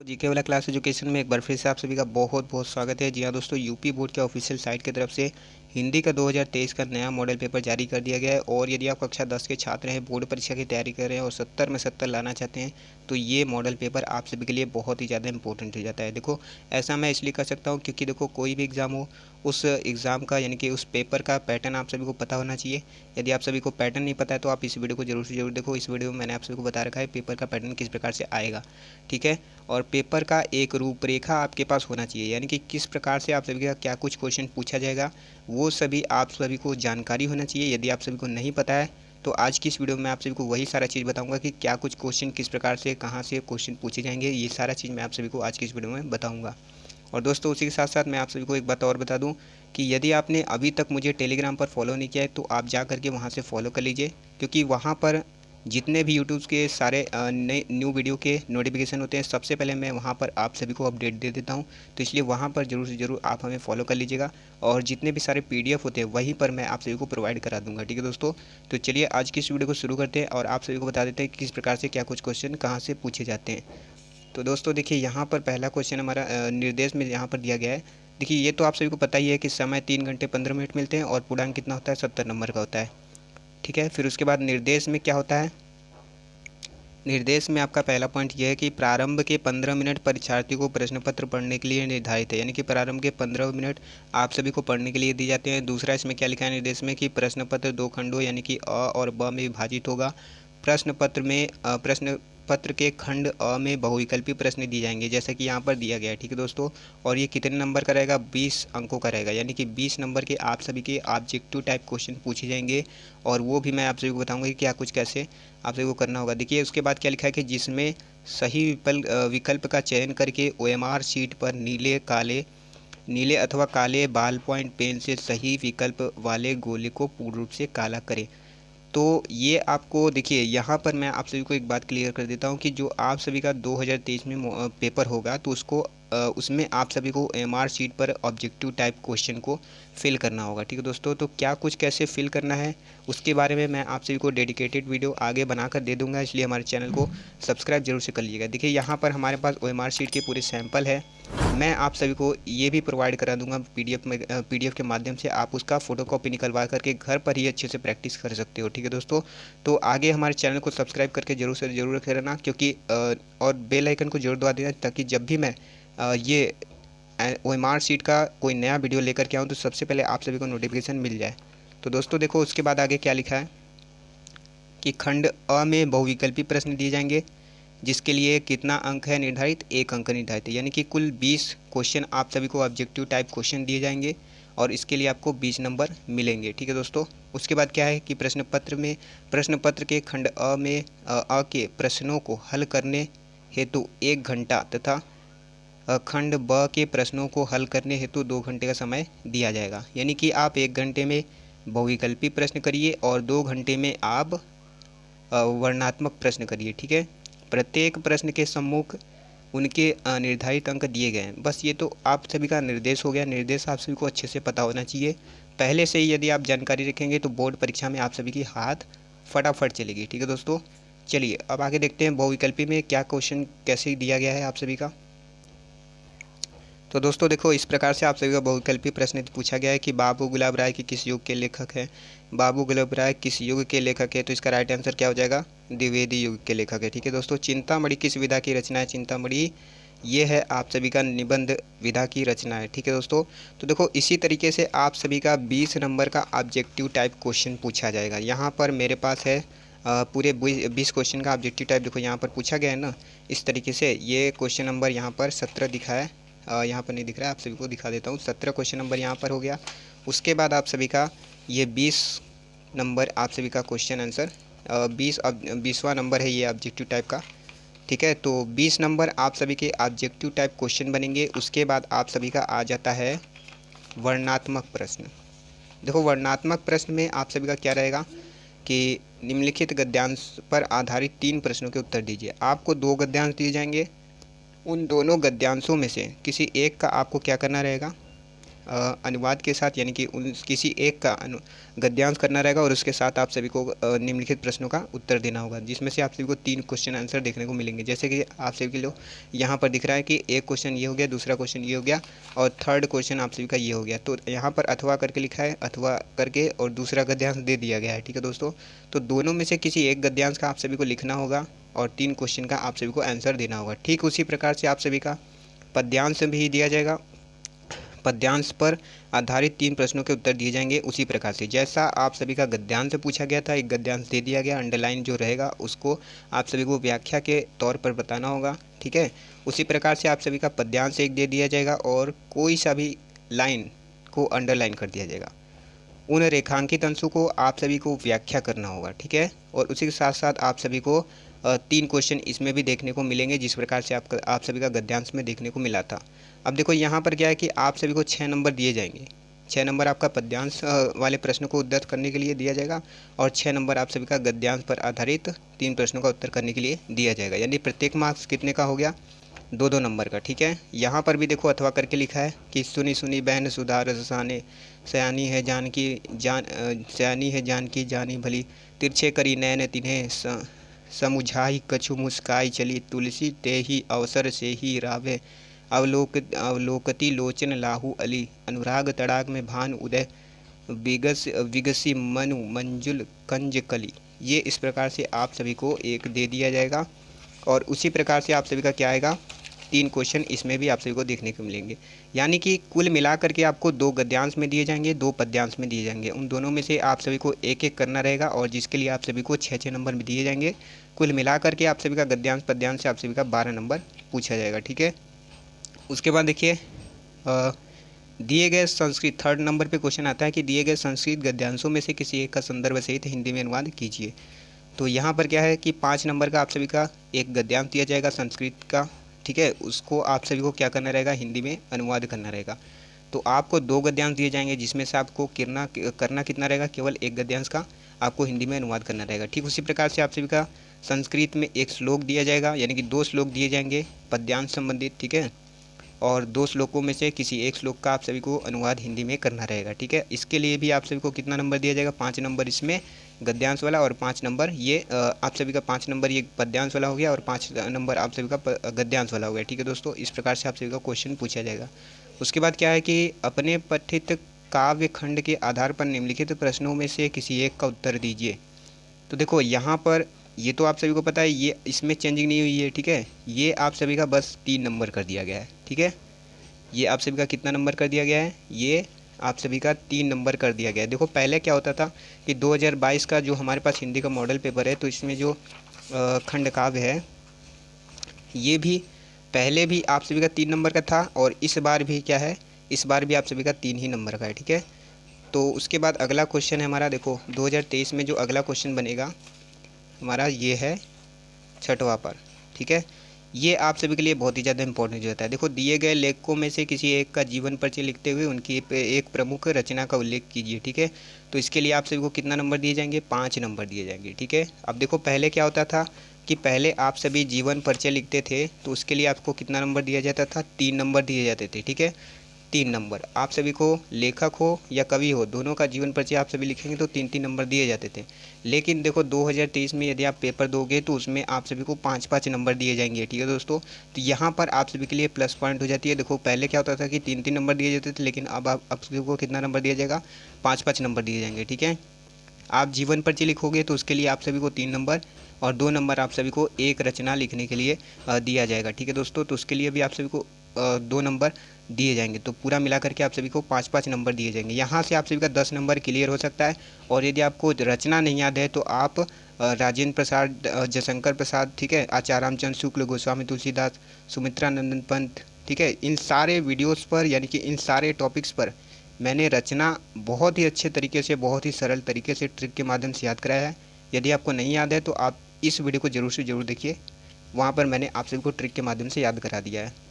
GK वाला class education में एक बार फिर से आप सभी का बहुत बहुत स्वागत है। जी हाँ दोस्तों, यूपी बोर्ड के ऑफिशियल साइट की तरफ से हिंदी का 2023 का नया मॉडल पेपर जारी कर दिया गया है। और यदि आप कक्षा 10 के छात्र हैं, बोर्ड परीक्षा की तैयारी कर रहे हैं और 70 में 70 लाना चाहते हैं, तो ये मॉडल पेपर आप सभी के लिए बहुत ही ज़्यादा इंपॉर्टेंट हो जाता है। देखो, ऐसा मैं इसलिए कर सकता हूँ क्योंकि देखो, कोई भी एग्ज़ाम हो, उस एग्ज़ाम का यानी कि उस पेपर का पैटर्न आप सभी को पता होना चाहिए। यदि आप सभी को पैटर्न नहीं पता है तो आप इस वीडियो को जरूर से जरूर देखो। इस वीडियो में मैंने आप सभी को बता रखा है पेपर का पैटर्न किस प्रकार से आएगा, ठीक है। और पेपर का एक रूपरेखा आपके पास होना चाहिए, यानी कि किस प्रकार से आप सभी का क्या कुछ क्वेश्चन पूछा जाएगा, वो सभी आप सभी को जानकारी होना चाहिए। यदि आप सभी को नहीं पता है तो आज की इस वीडियो में आप सभी को वही सारा चीज़ बताऊंगा कि क्या कुछ क्वेश्चन किस प्रकार से कहाँ से क्वेश्चन पूछे जाएंगे। ये सारा चीज़ मैं आप सभी को आज की इस वीडियो में बताऊंगा। और दोस्तों, उसी के साथ साथ मैं आप सभी को एक बात और बता दूं कि यदि आपने अभी तक मुझे टेलीग्राम पर फॉलो नहीं किया है तो आप जा करके वहां से फॉलो कर लीजिए, क्योंकि वहां पर जितने भी यूट्यूब के सारे नए न्यू वीडियो के नोटिफिकेशन होते हैं, सबसे पहले मैं वहां पर आप सभी को अपडेट दे देता हूं। तो इसलिए वहां पर ज़रूर से ज़रूर आप हमें फॉलो कर लीजिएगा। और जितने भी सारे पीडीएफ होते हैं वहीं पर मैं आप सभी को प्रोवाइड करा दूंगा, ठीक है दोस्तों। तो चलिए आज की इस वीडियो को शुरू करते हैं और आप सभी को बता देते हैं कि किस प्रकार से क्या कुछ क्वेश्चन कहाँ से पूछे जाते हैं। तो दोस्तों देखिए, यहाँ पर पहला क्वेश्चन हमारा निर्देश में यहाँ पर दिया गया है। देखिए, ये तो आप सभी को पता ही है कि समय 3 घंटे 15 मिनट मिलते हैं और पूर्णांक कितना होता है, 70 नंबर का होता है, ठीक है। फिर उसके बाद निर्देश में क्या होता है, निर्देश में आपका पहला पॉइंट यह है कि प्रारंभ के 15 मिनट परीक्षार्थी को प्रश्न पत्र पढ़ने के लिए निर्धारित है, यानी कि प्रारंभ के 15 मिनट आप सभी को पढ़ने के लिए दिए जाते हैं। दूसरा, इसमें क्या लिखा है निर्देश में कि प्रश्न पत्र 2 खंडों यानी कि अ और ब में विभाजित होगा। प्रश्न पत्र के खंड अ में बहुविकल्पी प्रश्न दिए जाएंगे, जैसा कि यहाँ पर दिया गया है, ठीक है दोस्तों। और ये कितने नंबर का रहेगा, 20 अंकों का रहेगा, यानी कि 20 नंबर के आप सभी के ऑब्जेक्टिव टाइप क्वेश्चन पूछे जाएंगे। और वो भी मैं आप सभी को बताऊंगा कि क्या कुछ कैसे आप सभी को करना होगा। देखिए, उसके बाद क्या लिखा है कि जिसमें सही विकल्प का चयन करके ओएमआर शीट पर नीले अथवा काले बॉल पॉइंट पेन से सही विकल्प वाले गोले को पूर्ण रूप से काला करें। तो ये आपको देखिए, यहाँ पर मैं आप सभी को एक बात क्लियर कर देता हूँ कि जो आप सभी का 2023 में पेपर होगा तो उसमें आप सभी को एमआर शीट पर ऑब्जेक्टिव टाइप क्वेश्चन को फिल करना होगा, ठीक है दोस्तों। तो क्या कुछ कैसे फिल करना है उसके बारे में मैं आप सभी को डेडिकेटेड वीडियो आगे बनाकर दे दूंगा, इसलिए हमारे चैनल को सब्सक्राइब जरूर से कर लीजिएगा। देखिए, यहाँ पर हमारे पास ओएमआर शीट के पूरे सैंपल है, मैं आप सभी को ये भी प्रोवाइड करा दूंगा पीडीएफ के माध्यम से। आप उसका फोटोकॉपी निकलवा करके घर पर ही अच्छे से प्रैक्टिस कर सकते हो, ठीक है दोस्तों। तो आगे हमारे चैनल को सब्सक्राइब करके जरूर से जरूर रखे रहना, क्योंकि और बेल आइकन को जरूर दबा देना, ताकि जब भी मैं ये ओएमआर शीट का कोई नया वीडियो लेकर के आऊँ तो सबसे पहले आप सभी को नोटिफिकेशन मिल जाए। तो दोस्तों देखो, उसके बाद आगे क्या लिखा है कि खंड अ में बहुविकल्पी प्रश्न दिए जाएंगे, जिसके लिए कितना अंक है निर्धारित, 1 अंक निर्धारित है, यानी कि कुल 20 क्वेश्चन आप सभी को ऑब्जेक्टिव टाइप क्वेश्चन दिए जाएंगे और इसके लिए आपको 20 नंबर मिलेंगे, ठीक है दोस्तों। उसके बाद क्या है कि प्रश्न पत्र के खंड अ में अ के प्रश्नों को हल करने हेतु 1 घंटा तथा खंड ब के प्रश्नों को हल करने हेतु 2 घंटे का समय दिया जाएगा, यानी कि आप 1 घंटे में बहुविकल्पी प्रश्न करिए और 2 घंटे में आप वर्णनात्मक प्रश्न करिए, ठीक है। प्रत्येक प्रश्न के सम्मुख उनके निर्धारित अंक दिए गए हैं। बस ये तो आप सभी का निर्देश हो गया। निर्देश आप सभी को अच्छे से पता होना चाहिए पहले से ही। यदि आप जानकारी रखेंगे तो बोर्ड परीक्षा में आप सभी की हाथ फटाफट चलेगी, ठीक है दोस्तों। चलिए अब आगे देखते हैं बहुविकल्पी में क्या क्वेश्चन कैसे दिया गया है आप सभी का। तो दोस्तों देखो, इस प्रकार से आप सभी का बहुविकल्पी प्रश्न पूछा गया है कि बाबू गुलाब राय के किस युग के लेखक हैं। बाबू गुलाब राय किस युग के लेखक है, तो इसका राइट आंसर क्या हो जाएगा, द्विवेदी युग के लेखक है, ठीक है दोस्तों। चिंतामणि किस विधा की रचना है, चिंतामणि ये है आप सभी का निबंध विधा की रचना है, ठीक है दोस्तों। तो देखो, इसी तरीके से आप सभी का 20 नंबर का ऑब्जेक्टिव टाइप क्वेश्चन पूछा जाएगा। यहाँ पर मेरे पास है पूरे 20 क्वेश्चन का ऑब्जेक्टिव टाइप। देखो यहाँ पर पूछा गया है ना, इस तरीके से। ये क्वेश्चन नंबर यहाँ पर 17 दिखा है, यहाँ पर नहीं दिख रहा है, आप सभी को दिखा देता हूँ। 17 क्वेश्चन नंबर यहाँ पर हो गया। उसके बाद आप सभी का ये 20 नंबर आप सभी का क्वेश्चन आंसर 20वां नंबर है ये ऑब्जेक्टिव टाइप का, ठीक है। तो 20 नंबर आप सभी के ऑब्जेक्टिव टाइप क्वेश्चन बनेंगे। उसके बाद आप सभी का आ जाता है वर्णनात्मक प्रश्न। देखो, वर्णनात्मक प्रश्न में आप सभी का क्या रहेगा कि निम्नलिखित गद्यांश पर आधारित 3 प्रश्नों के उत्तर दीजिए। आपको 2 गद्यांश दिए जाएंगे, उन दोनों गद्यांशों में से किसी एक का आपको क्या करना रहेगा, अनुवाद के साथ यानी कि उन किसी एक का गद्यांश करना रहेगा और उसके साथ आप सभी को निम्नलिखित प्रश्नों का उत्तर देना होगा, जिसमें से आप सभी को 3 क्वेश्चन आंसर देखने को मिलेंगे। जैसे कि आप सभी के लिए यहाँ पर दिख रहा है कि एक क्वेश्चन ये हो गया, दूसरा क्वेश्चन ये हो गया और थर्ड क्वेश्चन आप सभी का ये हो गया। तो यहाँ पर अथवा करके लिखा है, अथवा करके और दूसरा गद्यांश दे दिया गया है। ठीक है दोस्तों, तो दोनों में से किसी एक गद्यांश का आप सभी को लिखना होगा और 3 क्वेश्चन का आप सभी को आंसर देना होगा। ठीक उसी प्रकार से आप सभी का पद्यांश भी दिया जाएगा, पद्यांश पर आधारित 3 प्रश्नों के उत्तर दिए जाएंगे। उसी प्रकार से जैसा आप सभी का गद्यांश पूछा गया था, एक गद्यांश दे दिया गया, अंडरलाइन जो रहेगा उसको आप सभी को व्याख्या के तौर पर बताना होगा। ठीक है, उसी प्रकार से आप सभी का पद्यांश एक दे दिया जाएगा और कोई सा भी लाइन को अंडरलाइन कर दिया जाएगा। उन रेखांकित अंशों को आप सभी को व्याख्या करना होगा। ठीक है, और उसी के साथ साथ आप सभी को 3 क्वेश्चन इसमें भी देखने को मिलेंगे, जिस प्रकार से आप सभी का गद्यांश में देखने को मिला था। अब देखो यहाँ पर क्या है कि आप सभी को 6 नंबर दिए जाएंगे। 6 नंबर आपका पद्यांश वाले प्रश्नों को उत्तर करने के लिए दिया जाएगा और 6 नंबर आप सभी का गद्यांश पर आधारित 3 प्रश्नों का उत्तर करने के लिए दिया जाएगा। यानी प्रत्येक मार्क्स कितने का हो गया, 2-2 नंबर का। ठीक है, यहाँ पर भी देखो अथवा करके लिखा है कि सुनी सुनी बहन सुधा रसाने, सयानी है जानकी जानी भली, तिरछे करी नैन तिन्हें समुझाई कछु मुस्काई चली, तुलसी ते ही अवसर से ही रावे, अवलोकती लोचन लाहू अली, अनुराग तड़ाग में भान उदय, विगसी मनु मंजुल कंज कली। ये इस प्रकार से आप सभी को एक दे दिया जाएगा और उसी प्रकार से आप सभी का क्या आएगा, 3 क्वेश्चन इसमें भी आप सभी को देखने को मिलेंगे। यानी कि कुल मिला करके आपको 2 गद्यांश में दिए जाएंगे, 2 पद्यांश में दिए जाएंगे। उन दोनों में से आप सभी को एक एक करना रहेगा और जिसके लिए आप सभी को 6-6 नंबर में दिए जाएंगे। कुल मिला करके आप सभी का गद्यांश पद्यांश से आप सभी का 12 नंबर पूछा जाएगा। ठीक है, उसके बाद देखिए दिए गए संस्कृत, 3rd नंबर पे क्वेश्चन आता है कि दिए गए संस्कृत गद्यांशों में से किसी एक का संदर्भ सहित हिंदी में अनुवाद कीजिए। तो यहाँ पर क्या है कि 5 नंबर का आप सभी का एक गद्यांश दिया जाएगा संस्कृत का। ठीक है, उसको आप सभी को क्या करना रहेगा, हिंदी में अनुवाद करना रहेगा। तो आपको 2 गद्यांश दिए जाएंगे जिसमें से आपको करना कितना रहेगा, केवल एक गद्यांश का आपको हिंदी में अनुवाद करना रहेगा। ठीक उसी प्रकार से आप सभी का संस्कृत में एक श्लोक दिया जाएगा, यानी कि 2 श्लोक दिए जाएंगे पद्यांश संबंधित। ठीक है, और 2 श्लोकों में से किसी एक श्लोक का आप सभी को अनुवाद हिंदी में करना रहेगा। ठीक है, इसके लिए भी आप सभी को कितना नंबर दिया जाएगा, 5 नंबर इसमें गद्यांश वाला और 5 नंबर ये आप सभी का 5 नंबर ये पद्यांश वाला हो गया और 5 नंबर आप सभी का गद्यांश वाला हो गया। ठीक है दोस्तों, इस प्रकार से आप सभी का क्वेश्चन पूछा जाएगा। उसके बाद क्या है कि अपने पठित काव्य खंड के आधार पर निम्नलिखित प्रश्नों में से किसी एक का उत्तर दीजिए। तो देखो यहाँ पर ये तो आप सभी को पता है, ये इसमें चेंजिंग नहीं हुई है। ठीक है, ये आप सभी का बस 3 नंबर कर दिया गया है। ठीक है, ये आप सभी का कितना नंबर कर दिया गया है, ये आप सभी का 3 नंबर कर दिया गया है। देखो पहले क्या होता था कि 2022 का जो हमारे पास हिंदी का मॉडल पेपर है, तो इसमें जो खंड काव्य है ये भी पहले भी आप सभी का 3 नंबर का था और इस बार भी क्या है, इस बार भी आप सभी का 3 ही नंबर का है। ठीक है, तो उसके बाद अगला क्वेश्चन है हमारा, देखो 2023 में जो अगला क्वेश्चन बनेगा हमारा ये है 6वां पर। ठीक है, ये आप सभी के लिए बहुत ही ज़्यादा इंपॉर्टेंट होता है। देखो दिए गए लेखकों में से किसी एक का जीवन परिचय लिखते हुए उनकी एक प्रमुख रचना का उल्लेख कीजिए। ठीक है, तो इसके लिए आप सभी को कितना नंबर दिए जाएंगे, 5 नंबर दिए जाएंगे। ठीक है, अब देखो पहले क्या होता था कि पहले आप सभी जीवन परिचय लिखते थे तो उसके लिए आपको कितना नंबर दिया जाता था, 3 नंबर दिए जाते थे। ठीक है, 3 नंबर आप सभी को, लेखक हो या कवि हो, दोनों का जीवन परिचय आप सभी लिखेंगे तो 3-3 नंबर दिए जाते थे। लेकिन देखो 2023 में यदि आप पेपर दोगे तो उसमें आप सभी को 5-5 नंबर दिए जाएंगे। ठीक है दोस्तों, तो यहाँ पर आप सभी के लिए प्लस पॉइंट हो जाती है। देखो पहले क्या होता था कि 3-3 नंबर दिए जाते थे, लेकिन अब आप सभी को कितना नंबर दिया जाएगा, 5-5 नंबर दिए जाएंगे। ठीक है, आप जीवन परिचय लिखोगे तो उसके लिए आप सभी को 3 नंबर और 2 नंबर आप सभी को एक रचना लिखने के लिए दिया जाएगा। ठीक है दोस्तों, तो उसके लिए भी आप सभी को 2 नंबर दिए जाएंगे। तो पूरा मिला करके आप सभी को 5-5 नंबर दिए जाएंगे। यहाँ से आप सभी का 10 नंबर क्लियर हो सकता है। और यदि आपको रचना नहीं याद है तो आप राजेंद्र प्रसाद, जयशंकर प्रसाद, ठीक है, आचार्य रामचंद्र शुक्ल, गोस्वामी तुलसीदास, सुमित्रा नंदन पंत, ठीक है, इन सारे वीडियोस पर यानी कि इन सारे टॉपिक्स पर मैंने रचना बहुत ही अच्छे तरीके से, बहुत ही सरल तरीके से ट्रिक के माध्यम से याद कराया है। यदि आपको नहीं याद है तो आप इस वीडियो को ज़रूर से ज़रूर देखिए, वहाँ पर मैंने आप सभी को ट्रिक के माध्यम से याद करा दिया है।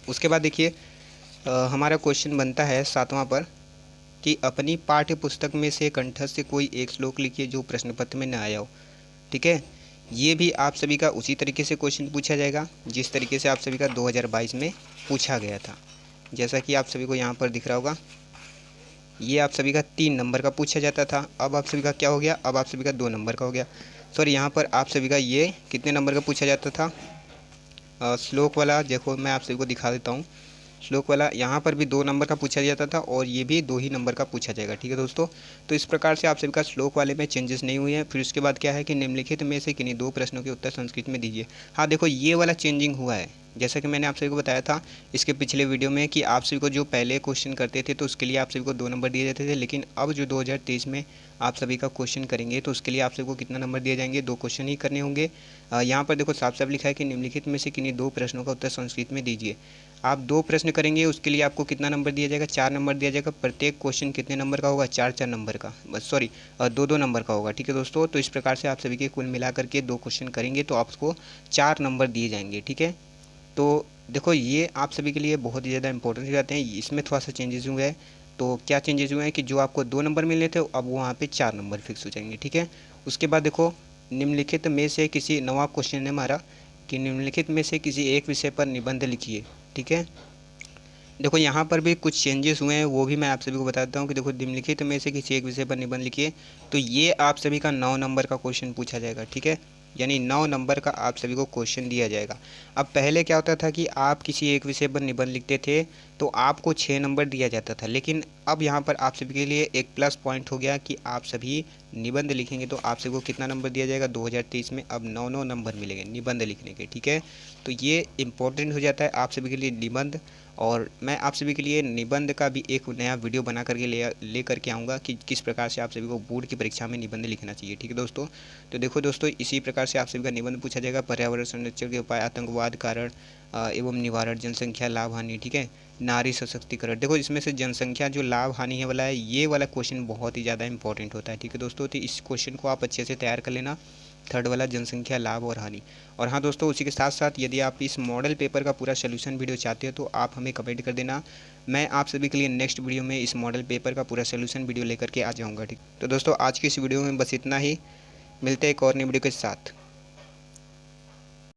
उसके बाद देखिए हमारा क्वेश्चन बनता है 7वां पर कि अपनी पाठ्य पुस्तक में से कंठस्थ से कोई एक श्लोक लिखिए जो प्रश्न पत्र में न आया हो। ठीक है, ये भी आप सभी का उसी तरीके से क्वेश्चन पूछा जाएगा जिस तरीके से आप सभी का 2022 में पूछा गया था। जैसा कि आप सभी को यहाँ पर दिख रहा होगा, ये आप सभी का 3 नंबर का पूछा जाता था। अब आप सभी का क्या हो गया, अब आप सभी का 2 नंबर का हो गया। सॉरी, यहाँ पर आप सभी का ये कितने नंबर का पूछा जाता था, श्लोक वाला। देखो मैं आप सभी को दिखा देता हूँ। श्लोक वाला यहाँ पर भी 2 नंबर का पूछा जाता था और ये भी 2 ही नंबर का पूछा जाएगा। ठीक है दोस्तों, तो इस प्रकार से आप सभी का श्लोक वाले में चेंजेस नहीं हुए हैं। फिर उसके बाद क्या है कि निम्नलिखित में से किन्हीं 2 प्रश्नों के उत्तर संस्कृत में दीजिए। हाँ देखो, ये वाला चेंजिंग हुआ है, जैसा कि मैंने आप सभी को बताया था इसके पिछले वीडियो में कि आप सभी को जो पहले क्वेश्चन करते थे तो उसके लिए आप सभी को 2 नंबर दिए जाते थे, लेकिन अब जो 2023 में आप सभी का क्वेश्चन करेंगे तो उसके लिए आप सभी को कितना नंबर दिए जाएंगे, 2 क्वेश्चन ही करने होंगे। यहाँ पर देखो साफ साफ लिखा है कि निम्नलिखित में से किन्हीं 2 प्रश्नों का उत्तर संस्कृत में दीजिए। आप 2 प्रश्न करेंगे, उसके लिए आपको कितना नंबर दिया जाएगा, 4 नंबर दिया जाएगा। प्रत्येक क्वेश्चन कितने नंबर का होगा, 4-4 नंबर का, बस सॉरी 2-2 नंबर का होगा। ठीक है दोस्तों, तो इस प्रकार से आप सभी के कुल मिलाकर के 2 क्वेश्चन करेंगे तो आपको 4 नंबर दिए जाएंगे। ठीक है, तो देखो ये आप सभी के लिए बहुत ही ज़्यादा इंपॉर्टेंट हो जाते हैं। इसमें थोड़ा सा चेंजेस हुए हैं। तो क्या चेंजेस हुए हैं कि जो आपको 2 नंबर मिलने थे अब वहाँ पे 4 नंबर फिक्स हो जाएंगे। ठीक है, उसके बाद देखो निम्नलिखित में से किसी, नवा क्वेश्चन है हमारा कि निम्नलिखित में से किसी एक विषय पर निबंध लिखिए। ठीक है, देखो यहाँ पर भी कुछ चेंजेस हुए हैं, वो भी मैं आप सभी को बताता हूँ कि देखो निम्नलिखित में से किसी एक विषय पर निबंध लिखिए, तो ये आप सभी का 9 नंबर का क्वेश्चन पूछा जाएगा। ठीक है, यानी 9 नंबर का आप सभी को क्वेश्चन दिया जाएगा। अब पहले क्या होता था कि आप किसी एक विषय पर निबंध लिखते थे तो आपको 6 नंबर दिया जाता था, लेकिन अब यहाँ पर आप सभी के लिए एक प्लस पॉइंट हो गया कि आप सभी निबंध लिखेंगे तो आप सभी को कितना नंबर दिया जाएगा, 2023 में अब 9-9 नंबर मिलेंगे निबंध लिखने के। ठीक है, तो ये इम्पोर्टेंट हो जाता है आप सभी के लिए निबंध। और मैं आप सभी के लिए निबंध का भी एक नया वीडियो बना करके ले करके आऊँगा कि किस प्रकार से आप सभी को बोर्ड की परीक्षा में निबंध लिखना चाहिए। ठीक है दोस्तों, तो देखो दोस्तों इसी प्रकार से आप सभी का निबंध पूछा जाएगा। पर्यावरण संरक्षण के उपाय, आतंकवाद कारण एवं निवारण, जनसंख्या लाभ हानि। ठीक है, नारी सशक्तिकरण। देखो इसमें से जनसंख्या जो लाभ हानि है वाला है, ये वाला क्वेश्चन बहुत ही ज़्यादा इंपॉर्टेंट होता है। ठीक है दोस्तों, तो इस क्वेश्चन को आप अच्छे से तैयार कर लेना, थर्ड वाला जनसंख्या लाभ और हानि। और हाँ दोस्तों, उसी के साथ साथ यदि आप इस मॉडल पेपर का पूरा सोल्यूशन वीडियो चाहते हो तो आप हमें कमेंट कर देना। मैं आप सभी के लिए नेक्स्ट वीडियो में इस मॉडल पेपर का पूरा सोल्यूशन वीडियो लेकर के आ जाऊँगा। ठीक, तो दोस्तों आज की इस वीडियो में बस इतना ही, मिलते हैं एक और नई वीडियो के साथ।